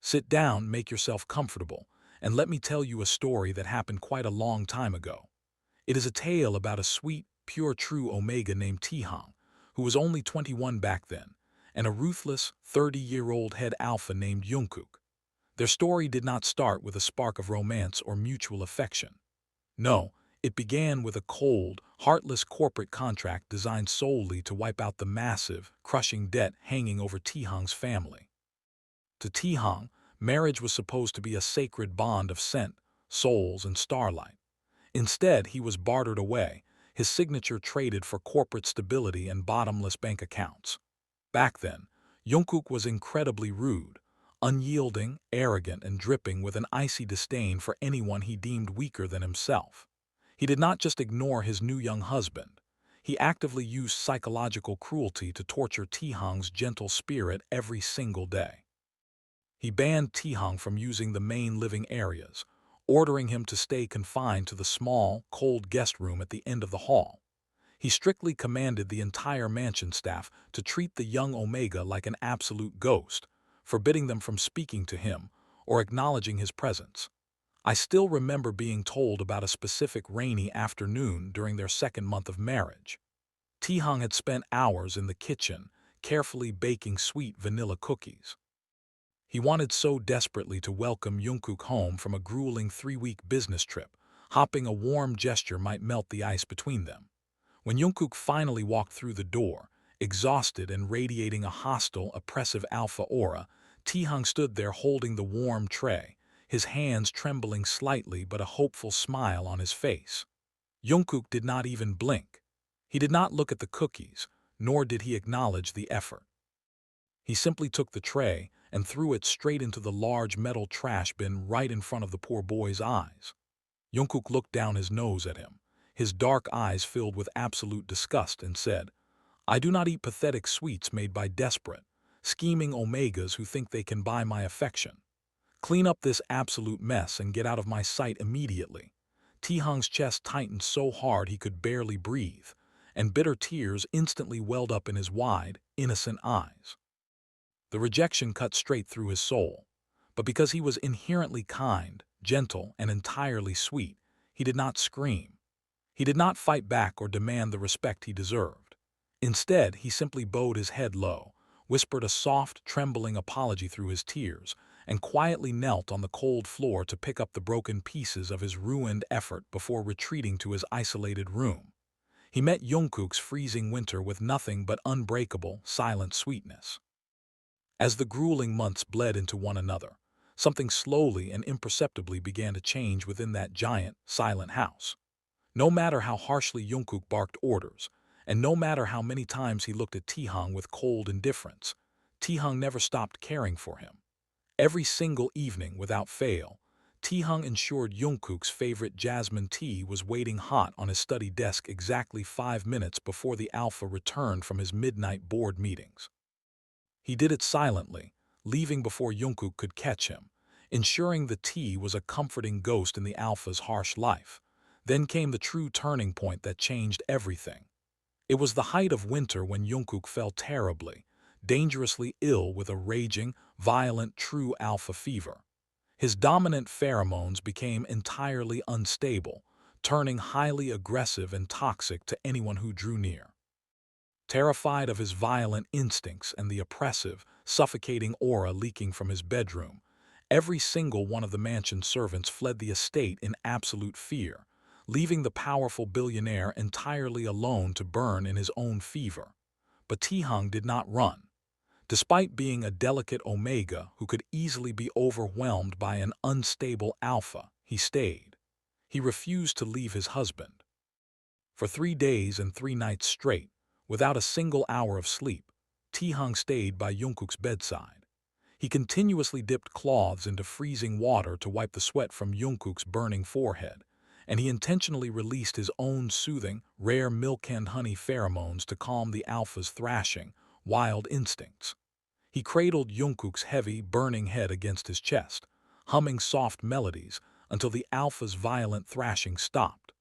Sit down, make yourself comfortable, and let me tell you a story that happened quite a long time ago. It is a tale about a sweet, pure true Omega named Taehong, who was only 21 back then, and a ruthless 30-year-old head alpha named Jungkook. Their story did not start with a spark of romance or mutual affection. No, it began with a cold, heartless corporate contract designed solely to wipe out the massive, crushing debt hanging over Taehong's family. To Taehong, marriage was supposed to be a sacred bond of scent, souls, and starlight. Instead, he was bartered away, his signature traded for corporate stability and bottomless bank accounts. Back then, Jungkook was incredibly rude, unyielding, arrogant, and dripping with an icy disdain for anyone he deemed weaker than himself. He did not just ignore his new young husband. He actively used psychological cruelty to torture Taehong's gentle spirit every single day. He banned Taehong from using the main living areas, ordering him to stay confined to the small, cold guest room at the end of the hall. He strictly commanded the entire mansion staff to treat the young Omega like an absolute ghost, forbidding them from speaking to him or acknowledging his presence. I still remember being told about a specific rainy afternoon during their second month of marriage. Taehong had spent hours in the kitchen, carefully baking sweet vanilla cookies. He wanted so desperately to welcome Jungkook home from a grueling 3-week business trip, hoping a warm gesture might melt the ice between them. When Jungkook finally walked through the door, exhausted and radiating a hostile, oppressive alpha aura, Taehong stood there holding the warm tray, his hands trembling slightly but a hopeful smile on his face. Jungkook did not even blink. He did not look at the cookies, nor did he acknowledge the effort. He simply took the tray and threw it straight into the large metal trash bin right in front of the poor boy's eyes. Jungkook looked down his nose at him, his dark eyes filled with absolute disgust, and said, "I do not eat pathetic sweets made by desperate, scheming Omegas who think they can buy my affection. Clean up this absolute mess and get out of my sight immediately." Taehong's chest tightened so hard he could barely breathe, and bitter tears instantly welled up in his wide, innocent eyes. The rejection cut straight through his soul, but because he was inherently kind, gentle, and entirely sweet, he did not scream. He did not fight back or demand the respect he deserved. Instead, he simply bowed his head low, whispered a soft, trembling apology through his tears, and quietly knelt on the cold floor to pick up the broken pieces of his ruined effort before retreating to his isolated room. He met Jungkook's freezing winter with nothing but unbreakable, silent sweetness. As the grueling months bled into one another, something slowly and imperceptibly began to change within that giant, silent house. No matter how harshly Jungkook barked orders, and no matter how many times he looked at Taehong with cold indifference, Taehong never stopped caring for him. Every single evening, without fail, Taehong ensured Jungkook's favorite jasmine tea was waiting hot on his study desk exactly 5 minutes before the alpha returned from his midnight board meetings. He did it silently, leaving before Jungkook could catch him, ensuring the tea was a comforting ghost in the alpha's harsh life. Then came the true turning point that changed everything. It was the height of winter when Jungkook fell terribly, dangerously ill with a raging, violent true alpha fever. His dominant pheromones became entirely unstable, turning highly aggressive and toxic to anyone who drew near. Terrified of his violent instincts and the oppressive, suffocating aura leaking from his bedroom, every single one of the mansion's servants fled the estate in absolute fear, leaving the powerful billionaire entirely alone to burn in his own fever. But Taehong did not run. Despite being a delicate Omega who could easily be overwhelmed by an unstable alpha, he stayed. He refused to leave his husband. For 3 days and 3 nights straight, without a single hour of sleep, Taehong stayed by Jungkook's bedside. He continuously dipped cloths into freezing water to wipe the sweat from Jungkook's burning forehead, and he intentionally released his own soothing, rare milk and honey pheromones to calm the alpha's thrashing, wild instincts. He cradled Jungkook's heavy, burning head against his chest, humming soft melodies until the alpha's violent thrashing stopped.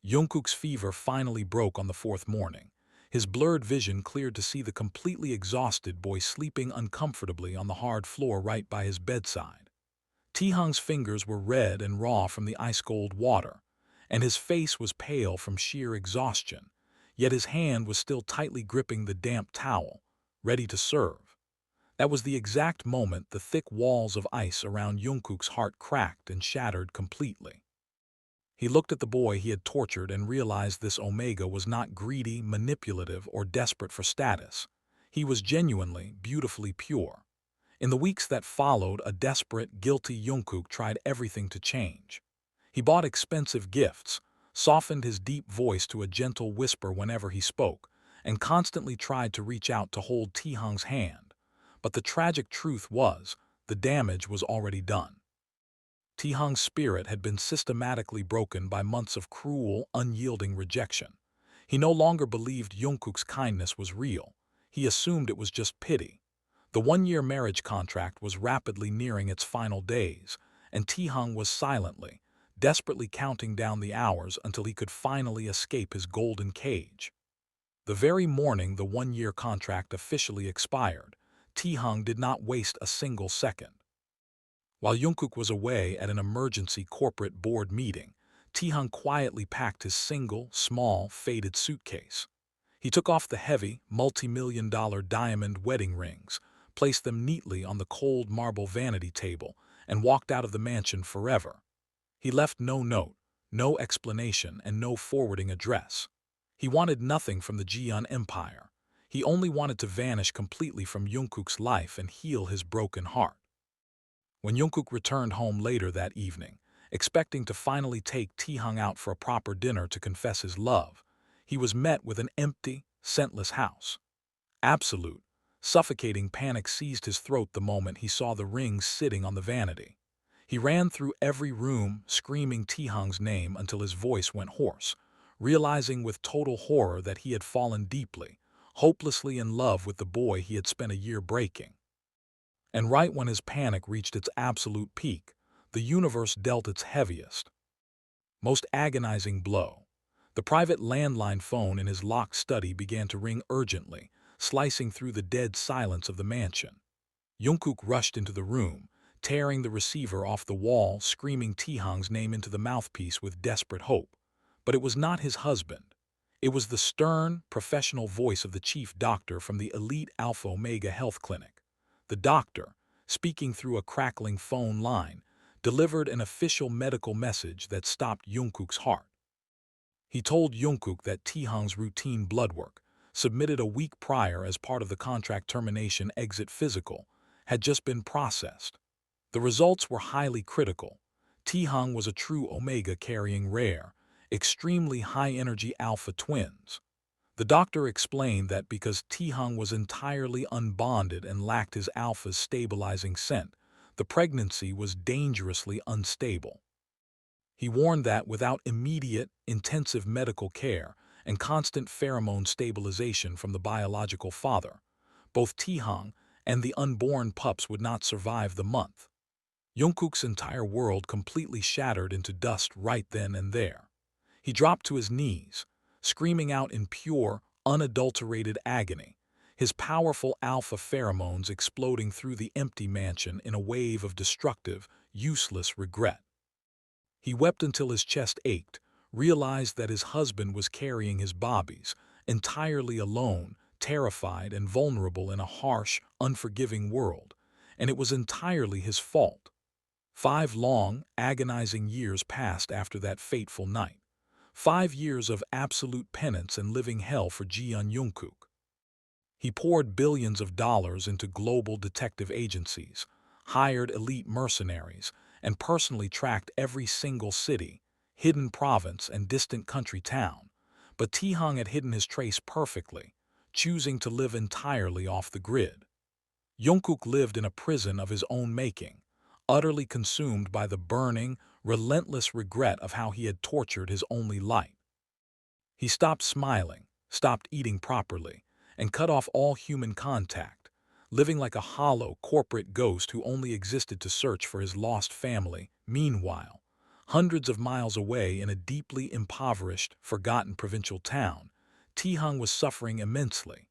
Jungkook's fever finally broke on the 4th morning, His blurred vision cleared to see the completely exhausted boy sleeping uncomfortably on the hard floor right by his bedside. Taehong's fingers were red and raw from the ice-cold water, and his face was pale from sheer exhaustion, yet his hand was still tightly gripping the damp towel, ready to serve. That was the exact moment the thick walls of ice around Jungkook's heart cracked and shattered completely. He looked at the boy he had tortured and realized this Omega was not greedy, manipulative, or desperate for status. He was genuinely, beautifully pure. In the weeks that followed, a desperate, guilty Jungkook tried everything to change. He bought expensive gifts, softened his deep voice to a gentle whisper whenever he spoke, and constantly tried to reach out to hold Taehong's hand. But the tragic truth was, the damage was already done. Taehong's spirit had been systematically broken by months of cruel, unyielding rejection. He no longer believed Jungkook's kindness was real. He assumed it was just pity. The one-year marriage contract was rapidly nearing its final days, and Taehong was silently, desperately counting down the hours until he could finally escape his golden cage. The very morning the one-year contract officially expired, Taehong did not waste a single second. While Jungkook was away at an emergency corporate board meeting, Taehong quietly packed his single, small, faded suitcase. He took off the heavy, multi-million-dollar diamond wedding rings, placed them neatly on the cold marble vanity table, and walked out of the mansion forever. He left no note, no explanation, and no forwarding address. He wanted nothing from the Jeon Empire. He only wanted to vanish completely from Jungkook's life and heal his broken heart. When Jungkook returned home later that evening, expecting to finally take Taehong out for a proper dinner to confess his love, he was met with an empty, scentless house. Absolute, suffocating panic seized his throat the moment he saw the rings sitting on the vanity. He ran through every room, screaming Taehong's name until his voice went hoarse, realizing with total horror that he had fallen deeply, hopelessly in love with the boy he had spent a year breaking. And right when his panic reached its absolute peak, the universe dealt its heaviest, most agonizing blow. The private landline phone in his locked study began to ring urgently, slicing through the dead silence of the mansion. Jungkook rushed into the room, tearing the receiver off the wall, screaming Taehong's name into the mouthpiece with desperate hope. But it was not his husband. It was the stern, professional voice of the chief doctor from the elite Alpha Omega Health Clinic. The doctor, speaking through a crackling phone line, delivered an official medical message that stopped Jungkook's heart. He told Jungkook that Taehong's routine blood work, submitted a week prior as part of the contract termination exit physical, had just been processed. The results were highly critical. Taehong was a true Omega carrying rare, extremely high-energy alpha twins. The doctor explained that because Taehong was entirely unbonded and lacked his alpha's stabilizing scent, the pregnancy was dangerously unstable. He warned that without immediate, intensive medical care and constant pheromone stabilization from the biological father, both Taehong and the unborn pups would not survive the month. Jungkook's entire world completely shattered into dust right then and there. He dropped to his knees, screaming out in pure, unadulterated agony, his powerful alpha pheromones exploding through the empty mansion in a wave of destructive, useless regret. He wept until his chest ached, realized that his husband was carrying his bobbies, entirely alone, terrified and vulnerable in a harsh, unforgiving world, and it was entirely his fault. 5 long, agonizing years passed after that fateful night. 5 years of absolute penance and living hell for Jeon Jungkook. He poured billions of dollars into global detective agencies, hired elite mercenaries, and personally tracked every single city, hidden province, and distant country town. But Taehong had hidden his trace perfectly, choosing to live entirely off the grid. Jungkook lived in a prison of his own making, utterly consumed by the burning, relentless regret of how he had tortured his only light. He stopped smiling, stopped eating properly, and cut off all human contact, living like a hollow corporate ghost who only existed to search for his lost family. Meanwhile, hundreds of miles away in a deeply impoverished, forgotten provincial town, Taehong was suffering immensely.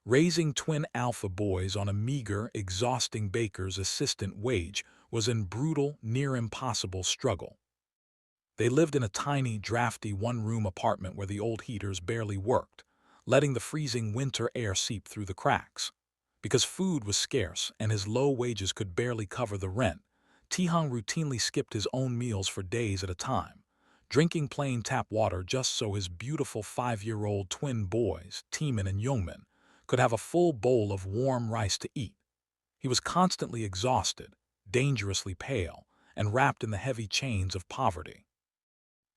Raising twin alpha boys on a meager, exhausting baker's assistant wage was a brutal, near-impossible struggle. They lived in a tiny, drafty one-room apartment where the old heaters barely worked, letting the freezing winter air seep through the cracks. Because food was scarce and his low wages could barely cover the rent, Taehong routinely skipped his own meals for days at a time, drinking plain tap water just so his beautiful 5-year-old twin boys, Taemin and Youngmin, could have a full bowl of warm rice to eat. He was constantly exhausted, dangerously pale, and wrapped in the heavy chains of poverty.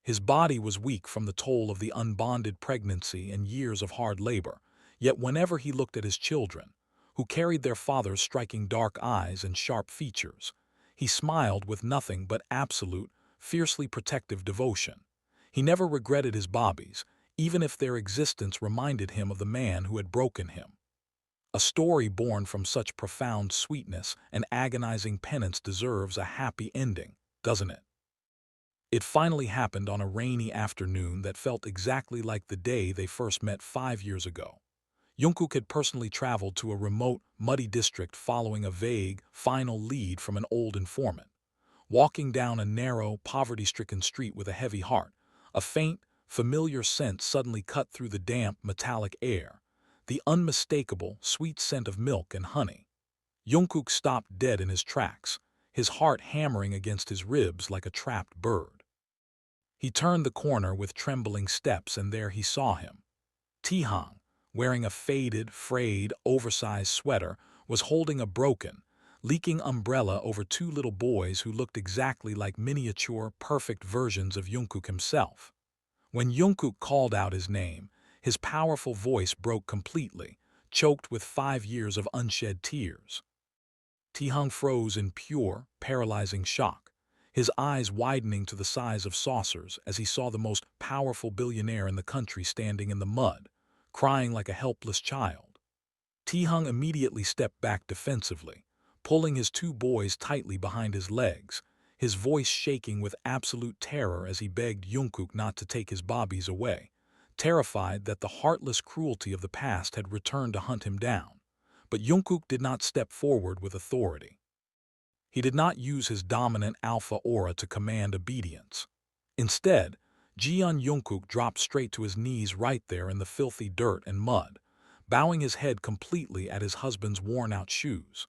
His body was weak from the toll of the unbonded pregnancy and years of hard labor, yet whenever he looked at his children, who carried their father's striking dark eyes and sharp features, he smiled with nothing but absolute, fiercely protective devotion. He never regretted his bobbies, even if their existence reminded him of the man who had broken him. A story born from such profound sweetness and agonizing penance deserves a happy ending, doesn't it? It finally happened on a rainy afternoon that felt exactly like the day they first met 5 years ago. Jungkook had personally traveled to a remote, muddy district following a vague, final lead from an old informant. Walking down a narrow, poverty-stricken street with a heavy heart, a faint, familiar scent suddenly cut through the damp, metallic air, the unmistakable, sweet scent of milk and honey. Jungkook stopped dead in his tracks, his heart hammering against his ribs like a trapped bird. He turned the corner with trembling steps, and there he saw him. Taehong, wearing a faded, frayed, oversized sweater, was holding a broken, leaking umbrella over two little boys who looked exactly like miniature, perfect versions of Jungkook himself. When Jungkook called out his name, his powerful voice broke completely, choked with 5 years of unshed tears. Taehong froze in pure, paralyzing shock, his eyes widening to the size of saucers as he saw the most powerful billionaire in the country standing in the mud, crying like a helpless child. Taehong immediately stepped back defensively, pulling his two boys tightly behind his legs, his voice shaking with absolute terror as he begged Jungkook not to take his bobbies away, terrified that the heartless cruelty of the past had returned to hunt him down. But Jungkook did not step forward with authority. He did not use his dominant alpha aura to command obedience. Instead, Jeon Jungkook dropped straight to his knees right there in the filthy dirt and mud, bowing his head completely at his husband's worn-out shoes.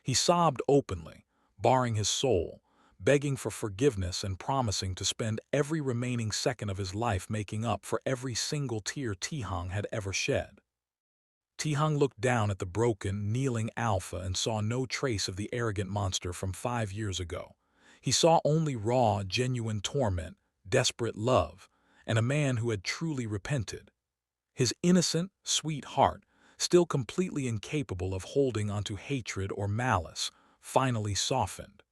He sobbed openly, baring his soul, begging for forgiveness and promising to spend every remaining second of his life making up for every single tear Taehong had ever shed. Taehong looked down at the broken, kneeling alpha and saw no trace of the arrogant monster from 5 years ago. He saw only raw, genuine torment, desperate love, and a man who had truly repented. His innocent, sweet heart, still completely incapable of holding onto hatred or malice, finally softened.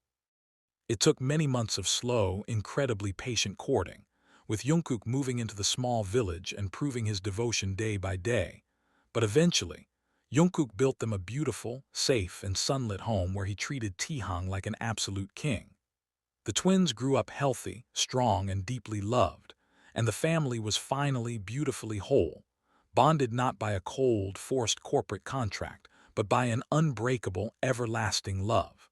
It took many months of slow, incredibly patient courting, with Jungkook moving into the small village and proving his devotion day by day. But eventually, Jungkook built them a beautiful, safe, and sunlit home where he treated Taehong like an absolute king. The twins grew up healthy, strong, and deeply loved, and the family was finally beautifully whole, bonded not by a cold, forced corporate contract, but by an unbreakable, everlasting love.